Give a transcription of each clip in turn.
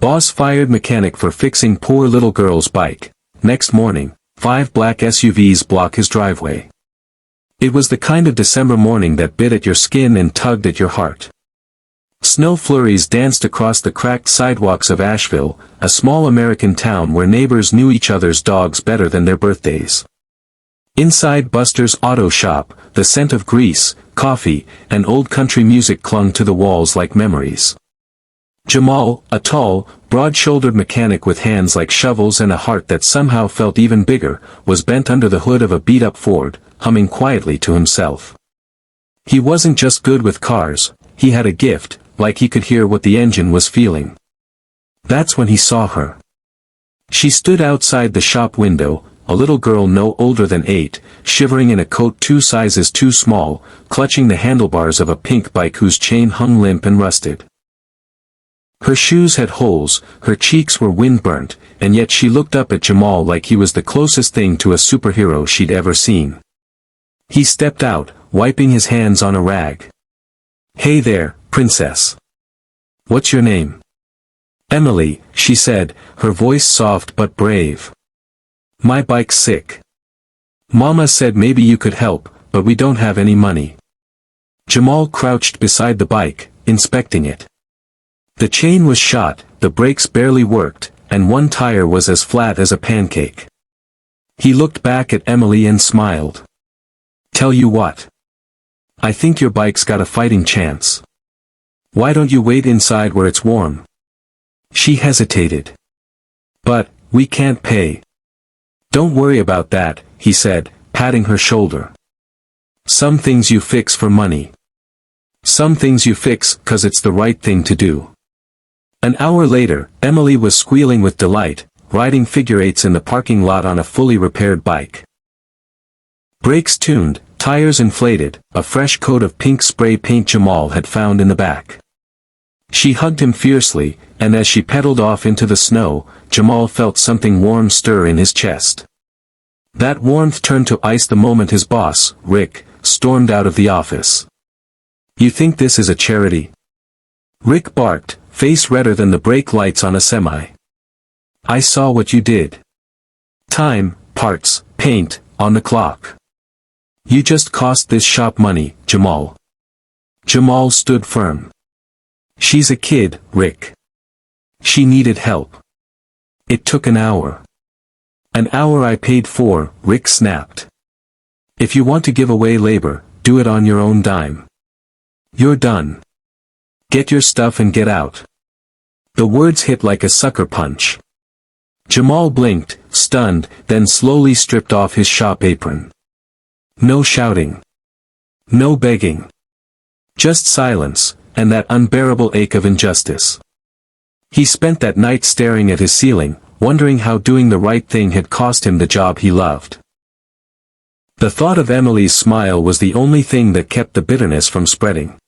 Boss fired mechanic for fixing poor little girl's bike. Next morning, 5 black SUVs block his driveway. It was the kind of December morning that bit at your skin and tugged at your heart. Snow flurries danced across the cracked sidewalks of Asheville, a small American town where neighbors knew each other's dogs better than their birthdays. Inside Buster's auto shop, the scent of grease, coffee, and old country music clung to the walls like memories. Jamal, a tall, broad-shouldered mechanic with hands like shovels and a heart that somehow felt even bigger, was bent under the hood of a beat-up Ford, humming quietly to himself. He wasn't just good with cars, he had a gift, like he could hear what the engine was feeling. That's when he saw her. She stood outside the shop window, a little girl no older than 8, shivering in a coat 2 sizes too small, clutching the handlebars of a pink bike whose chain hung limp and rusted. Her shoes had holes, her cheeks were wind-burnt, and yet she looked up at Jamal like he was the closest thing to a superhero she'd ever seen. He stepped out, wiping his hands on a rag. "Hey there, princess. What's your name?" "Emily," she said, her voice soft but brave. "My bike's sick. Mama said maybe you could help, but we don't have any money." Jamal crouched beside the bike, inspecting it. The chain was shot, the brakes barely worked, and one tire was as flat as a pancake. He looked back at Emily and smiled. "Tell you what. I think your bike's got a fighting chance. Why don't you wait inside where it's warm?" She hesitated. "But, we can't pay." "Don't worry about that," he said, patting her shoulder. "Some things you fix for money. Some things you fix 'cause it's the right thing to do." An hour later, Emily was squealing with delight, riding figure-eights in the parking lot on a fully repaired bike. Brakes tuned, tires inflated, a fresh coat of pink spray paint Jamal had found in the back. She hugged him fiercely, and as she pedaled off into the snow, Jamal felt something warm stir in his chest. That warmth turned to ice the moment his boss, Rick, stormed out of the office. "You think this is a charity?" Rick barked, face redder than the brake lights on a semi. "I saw what you did. Time, parts, paint, on the clock. You just cost this shop money, Jamal." Jamal stood firm. "She's a kid, Rick. She needed help. It took an hour." "An hour I paid for," Rick snapped. "If you want to give away labor, do it on your own dime. You're done. Get your stuff and get out." The words hit like a sucker punch. Jamal blinked, stunned, then slowly stripped off his shop apron. No shouting. No begging. Just silence, and that unbearable ache of injustice. He spent that night staring at his ceiling, wondering how doing the right thing had cost him the job he loved. The thought of Emily's smile was the only thing that kept the bitterness from spreading.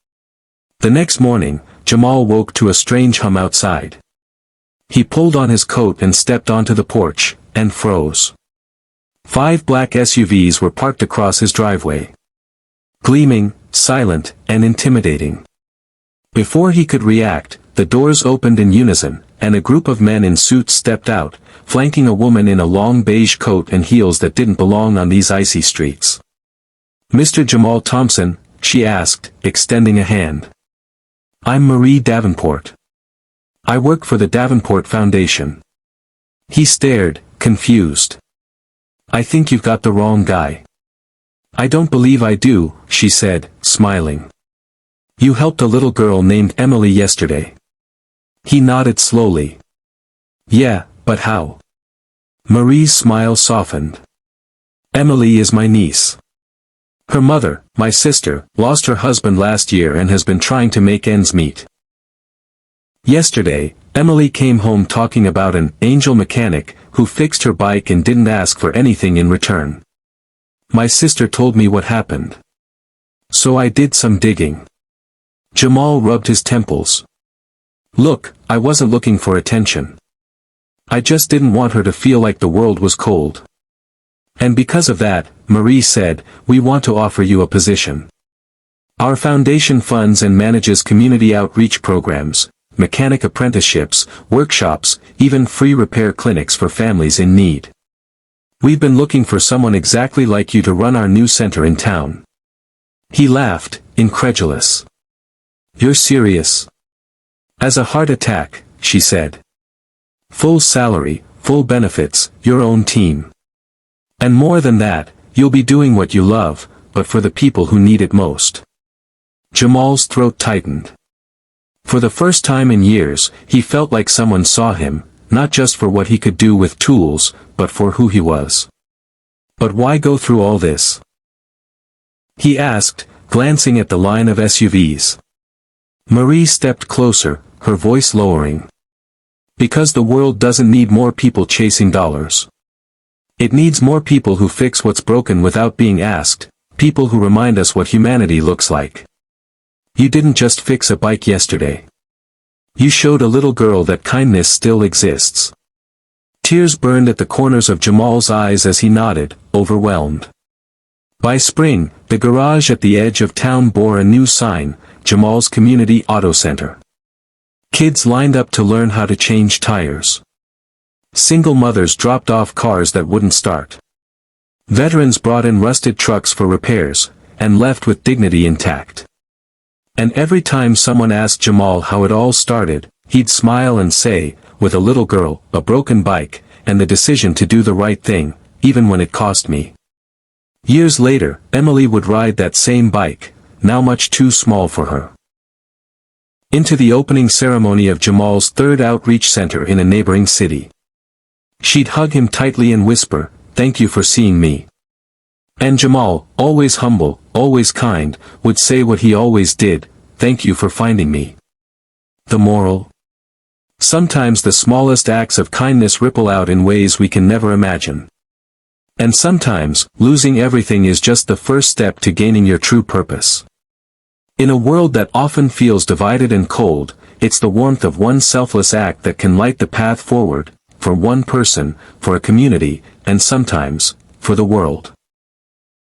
The next morning, Jamal woke to a strange hum outside. He pulled on his coat and stepped onto the porch, and froze. 5 black SUVs were parked across his driveway. Gleaming, silent, and intimidating. Before he could react, the doors opened in unison, and a group of men in suits stepped out, flanking a woman in a long beige coat and heels that didn't belong on these icy streets. "Mr. Jamal Thompson?" she asked, extending a hand. "I'm Marie Davenport. I work for the Davenport Foundation." He stared, confused. "I think you've got the wrong guy." "I don't believe I do," she said, smiling. "You helped a little girl named Emily yesterday." He nodded slowly. "Yeah, but how?" Marie's smile softened. "Emily is my niece. Her mother, my sister, lost her husband last year and has been trying to make ends meet. Yesterday, Emily came home talking about an angel mechanic who fixed her bike and didn't ask for anything in return. My sister told me what happened. So I did some digging." Jamal rubbed his temples. "Look, I wasn't looking for attention. I just didn't want her to feel like the world was cold. And because of that," Marie said, "we want to offer you a position. Our foundation funds and manages community outreach programs, mechanic apprenticeships, workshops, even free repair clinics for families in need. We've been looking for someone exactly like you to run our new center in town." He laughed, incredulous. "You're serious?" "As a heart attack," she said. "Full salary, full benefits, your own team. And more than that, you'll be doing what you love, but for the people who need it most." Jamal's throat tightened. For the first time in years, he felt like someone saw him, not just for what he could do with tools, but for who he was. "But why go through all this?" he asked, glancing at the line of SUVs. Marie stepped closer, her voice lowering. "Because the world doesn't need more people chasing dollars. It needs more people who fix what's broken without being asked, people who remind us what humanity looks like. You didn't just fix a bike yesterday. You showed a little girl that kindness still exists." Tears burned at the corners of Jamal's eyes as he nodded, overwhelmed. By spring, the garage at the edge of town bore a new sign, Jamal's Community Auto Center. Kids lined up to learn how to change tires. Single mothers dropped off cars that wouldn't start. Veterans brought in rusted trucks for repairs, and left with dignity intact. And every time someone asked Jamal how it all started, he'd smile and say, "With a little girl, a broken bike, and the decision to do the right thing, even when it cost me." Years later, Emily would ride that same bike, now much too small for her, into the opening ceremony of Jamal's third outreach center in a neighboring city. She'd hug him tightly and whisper, "Thank you for seeing me." And Jamal, always humble, always kind, would say what he always did, "Thank you for finding me." The moral? Sometimes the smallest acts of kindness ripple out in ways we can never imagine. And sometimes, losing everything is just the first step to gaining your true purpose. In a world that often feels divided and cold, it's the warmth of one selfless act that can light the path forward, for one person, for a community, and sometimes, for the world.